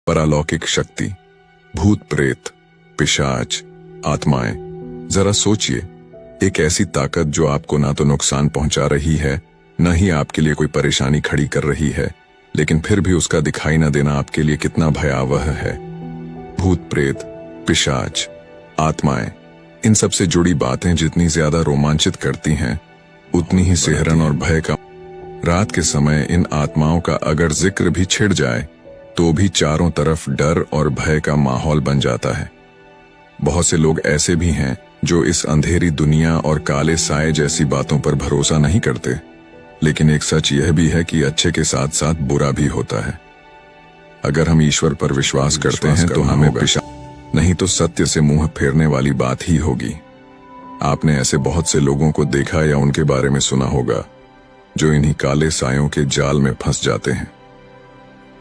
परालौकिक शक्ति, भूत प्रेत, पिशाच, आत्माएं। जरा सोचिए, एक ऐसी ताकत जो आपको ना तो नुकसान पहुंचा रही है, न ही आपके लिए कोई परेशानी खड़ी कर रही है, लेकिन फिर भी उसका दिखाई न देना आपके लिए कितना भयावह है। भूत प्रेत, पिशाच, आत्माएं, इन सब से जुड़ी बातें जितनी ज्यादा रोमांचित करती हैं, उतनी ही सिहरन और भय का। रात के समय इन आत्माओं का अगर जिक्र भी छिड़ जाए तो भी चारों तरफ डर और भय का माहौल बन जाता है। बहुत से लोग ऐसे भी हैं जो इस अंधेरी दुनिया और काले साए जैसी बातों पर भरोसा नहीं करते, लेकिन एक सच यह भी है कि अच्छे के साथ साथ बुरा भी होता है। अगर हम ईश्वर पर विश्वास करते हैं तो हमें पिशाच, नहीं तो सत्य से मुंह फेरने वाली बात ही होगी। आपने ऐसे बहुत से लोगों को देखा या उनके बारे में सुना होगा जो इन्हीं काले सायों के जाल में फंस जाते हैं।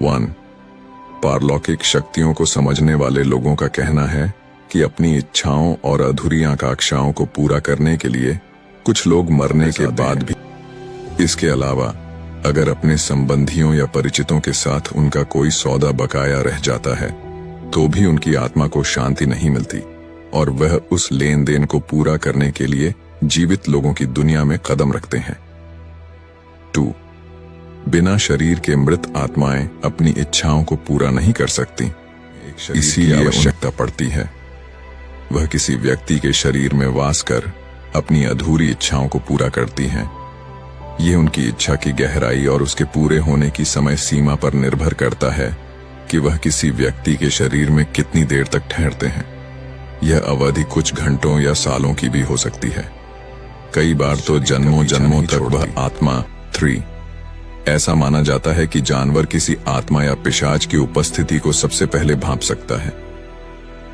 1. पारलौकिक शक्तियों को समझने वाले लोगों का कहना है कि अपनी इच्छाओं और अधूरी आकांक्षाओं को पूरा करने के लिए कुछ लोग मरने के बाद भी। इसके अलावा अगर अपने संबंधियों या परिचितों के साथ उनका कोई सौदा बकाया रह जाता है तो भी उनकी आत्मा को शांति नहीं मिलती और वह उस लेन देन को पूरा करने के लिए जीवित लोगों की दुनिया में कदम रखते हैं। 2. बिना शरीर के मृत आत्माएं अपनी इच्छाओं को पूरा नहीं कर सकती, इसीलिए आवश्यकता पड़ती है वह किसी व्यक्ति के शरीर में वास कर अपनी अधूरी इच्छाओं को पूरा करती हैं। ये उनकी इच्छा की गहराई और उसके पूरे होने की समय सीमा पर निर्भर करता है कि वह किसी व्यक्ति के शरीर में कितनी देर तक ठहरते हैं। यह अवधि कुछ घंटों या सालों की भी हो सकती है, कई बार तो जन्मों जन्मों तक वह आत्मा। 3. ऐसा माना जाता है कि जानवर किसी आत्मा या पिशाच की उपस्थिति को सबसे पहले भांप सकता है।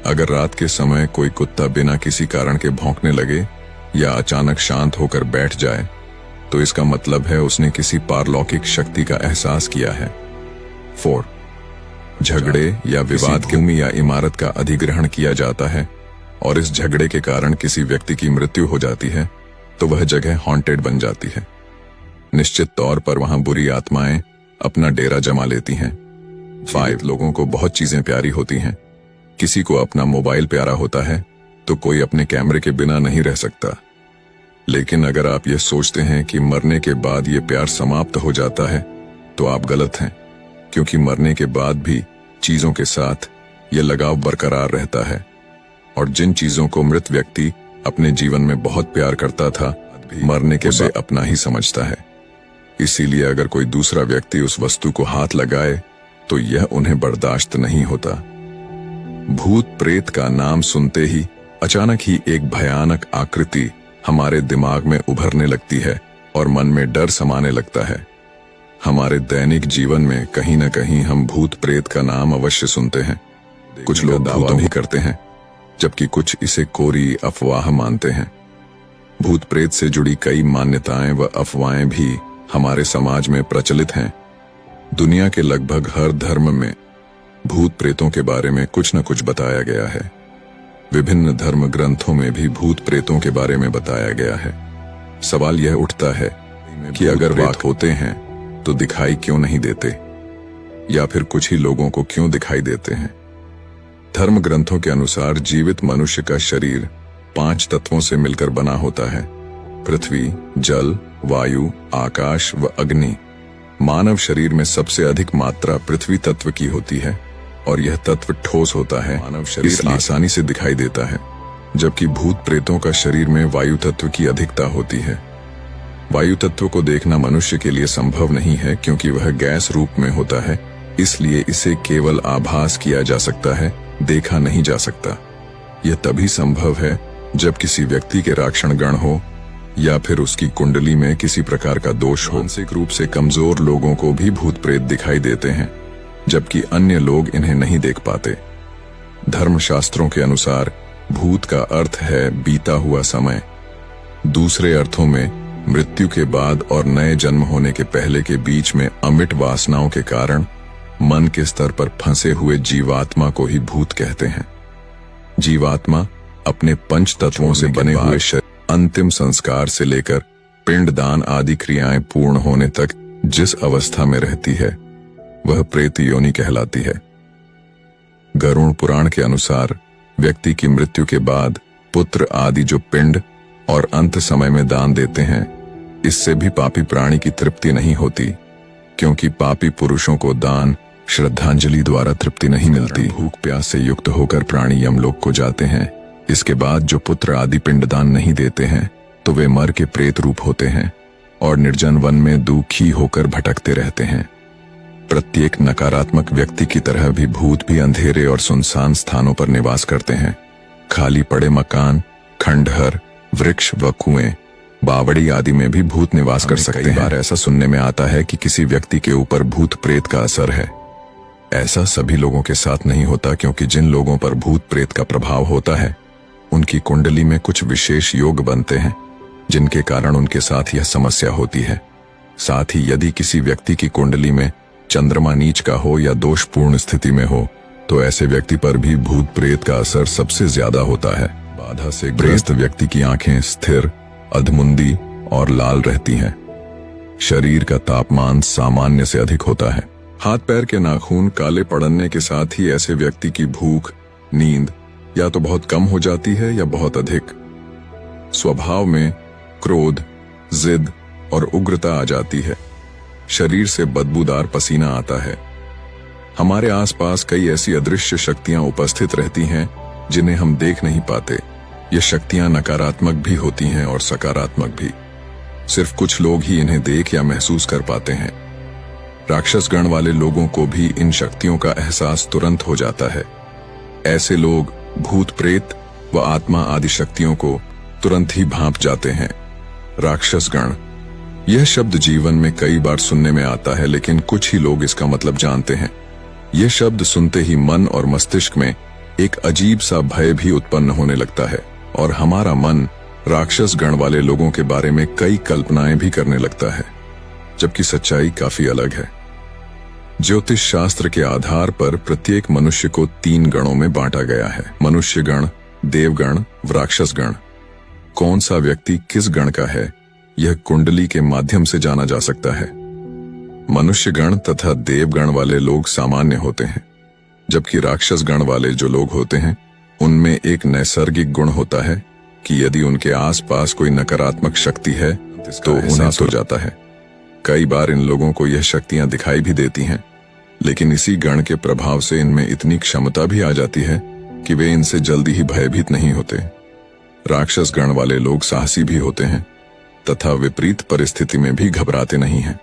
अगर रात के समय कोई कुत्ता बिना किसी कारण के भौंकने लगे या अचानक शांत होकर बैठ जाए तो इसका मतलब है उसने किसी पारलौकिक शक्ति का एहसास किया है। 4. झगड़े या विवाद की भूमि या इमारत का अधिग्रहण किया जाता है और इस झगड़े के कारण किसी व्यक्ति की मृत्यु हो जाती है तो वह जगह हॉन्टेड बन जाती है। निश्चित तौर पर वहां बुरी आत्माएं अपना डेरा जमा लेती हैं। 5. लोगों को बहुत चीजें प्यारी होती हैं। किसी को अपना मोबाइल प्यारा होता है तो कोई अपने कैमरे के बिना नहीं रह सकता। लेकिन अगर आप ये सोचते हैं कि मरने के बाद ये प्यार समाप्त हो जाता है तो आप गलत हैं, क्योंकि मरने के बाद भी चीजों के साथ ये लगाव बरकरार रहता है और जिन चीजों को मृत व्यक्ति अपने जीवन में बहुत प्यार करता था मरने के बाद अपना ही समझता है। इसीलिए अगर कोई दूसरा व्यक्ति उस वस्तु को हाथ लगाए तो यह उन्हें बर्दाश्त नहीं होता। भूत प्रेत का नाम सुनते ही अचानक ही एक भयानक आकृति हमारे दिमाग में उभरने लगती है और मन में डर समाने लगता है। हमारे दैनिक जीवन में कहीं न कहीं हम भूत प्रेत का नाम अवश्य सुनते हैं। कुछ लोग दावा भी करते हैं, जबकि कुछ इसे कोरी अफवाह मानते हैं। भूत प्रेत से जुड़ी कई मान्यताएं व अफवाहें भी हमारे समाज में प्रचलित हैं। दुनिया के लगभग हर धर्म में भूत प्रेतों के बारे में कुछ न कुछ बताया गया है। विभिन्न धर्म ग्रंथों में भी भूत प्रेतों के बारे में बताया गया है। सवाल यह उठता है कि अगर वाक होते हैं तो दिखाई क्यों नहीं देते, या फिर कुछ ही लोगों को क्यों दिखाई देते हैं। धर्म ग्रंथों के अनुसार जीवित मनुष्य का शरीर 5 तत्वों से मिलकर बना होता है: पृथ्वी, जल, वायु, आकाश व अग्नि। मानव शरीर में सबसे अधिक मात्रा पृथ्वी तत्व की होती है और यह तत्व ठोस होता है, मानव शरीर आसानी से दिखाई देता है, जबकि भूत प्रेतों का शरीर में वायु तत्व की अधिकता होती है। वायु तत्व को देखना मनुष्य के लिए संभव नहीं है क्योंकि वह गैस रूप में होता है, इसलिए इसे केवल आभास किया जा सकता है, देखा नहीं जा सकता। यह तभी संभव है जब किसी व्यक्ति के राक्षण गण हो या फिर उसकी कुंडली में किसी प्रकार का दोष हो। मानसिक रूप से कमजोर लोगों को भी भूत प्रेत दिखाई देते हैं, जबकि अन्य लोग इन्हें नहीं देख पाते। धर्मशास्त्रों के अनुसार भूत का अर्थ है बीता हुआ समय। दूसरे अर्थों में मृत्यु के बाद और नए जन्म होने के पहले के बीच में अमिट वासनाओं के कारण मन के स्तर पर फंसे हुए जीवात्मा को ही भूत कहते हैं। जीवात्मा अपने 5 तत्वों से बने हुए शरीर अंतिम संस्कार से लेकर पिंडदान आदि क्रियाएं पूर्ण होने तक जिस अवस्था में रहती है वह प्रेत योनि कहलाती है। गरुड़ पुराण के अनुसार व्यक्ति की मृत्यु के बाद पुत्र आदि जो पिंड और अंत समय में दान देते हैं, इससे भी पापी प्राणी की तृप्ति नहीं होती, क्योंकि पापी पुरुषों को दान श्रद्धांजलि द्वारा तृप्ति नहीं मिलती। भूख प्यास से युक्त होकर प्राणी यमलोक को जाते हैं। इसके बाद जो पुत्र आदि पिंडदान नहीं देते हैं तो वे मर के प्रेत रूप होते हैं और निर्जन वन में दुखी होकर भटकते रहते हैं। प्रत्येक नकारात्मक व्यक्ति की तरह भी भूत भी अंधेरे और सुनसान स्थानों पर निवास करते हैं। खाली पड़े मकान, खंडहर, वृक्ष व कुएं, बावड़ी आदि में भी भूत निवास कर सकते हैं। कई बार ऐसा सुनने में आता है कि किसी व्यक्ति के ऊपर भूत प्रेत का असर है। ऐसा सभी लोगों के साथ नहीं होता, क्योंकि जिन लोगों पर भूत प्रेत का प्रभाव होता है उनकी कुंडली में कुछ विशेष योग बनते हैं, जिनके कारण उनके साथ यह समस्या होती है। साथ ही यदि किसी व्यक्ति की कुंडली में चंद्रमा नीच का हो या दोषपूर्ण स्थिति में हो तो ऐसे व्यक्ति पर भी भूत प्रेत का असर सबसे ज्यादा होता है। बाधा से ग्रस्त व्यक्ति की आंखें स्थिर, अधमुंदी और लाल रहती हैं। शरीर का तापमान सामान्य से अधिक होता है। हाथ पैर के नाखून काले पड़ने के साथ ही ऐसे व्यक्ति की भूख, नींद या तो बहुत कम हो जाती है या बहुत अधिक। स्वभाव में क्रोध, जिद और उग्रता आ जाती है। शरीर से बदबूदार पसीना आता है। हमारे आसपास कई ऐसी अदृश्य शक्तियां उपस्थित रहती हैं जिन्हें हम देख नहीं पाते। ये शक्तियां नकारात्मक भी होती हैं और सकारात्मक भी। सिर्फ कुछ लोग ही इन्हें देख या महसूस कर पाते हैं। राक्षस गण वाले लोगों को भी इन शक्तियों का एहसास तुरंत हो जाता है। ऐसे लोग भूत प्रेत व आत्मा आदि शक्तियों को तुरंत ही भांप जाते हैं। राक्षस गण, यह शब्द जीवन में कई बार सुनने में आता है, लेकिन कुछ ही लोग इसका मतलब जानते हैं। यह शब्द सुनते ही मन और मस्तिष्क में एक अजीब सा भय भी उत्पन्न होने लगता है और हमारा मन राक्षस गण वाले लोगों के बारे में कई कल्पनाएं भी करने लगता है, जबकि सच्चाई काफी अलग है। ज्योतिष शास्त्र के आधार पर प्रत्येक मनुष्य को 3 गणों में बांटा गया है: मनुष्य गण, देवगण, राक्षस गण। कौन सा व्यक्ति किस गण का है, यह कुंडली के माध्यम से जाना जा सकता है। मनुष्य गण तथा देवगण वाले लोग सामान्य होते हैं, जबकि राक्षस गण वाले जो लोग होते हैं उनमें एक नैसर्गिक गुण होता है कि यदि उनके आसपास कोई नकारात्मक शक्ति है तो उन्हें हो जाता है। कई बार इन लोगों को यह शक्तियां दिखाई भी देती हैं, लेकिन इसी गण के प्रभाव से इनमें इतनी क्षमता भी आ जाती है कि वे इनसे जल्दी ही भयभीत नहीं होते। राक्षस गण वाले लोग साहसी भी होते हैं तथा विपरीत परिस्थिति में भी घबराते नहीं हैं।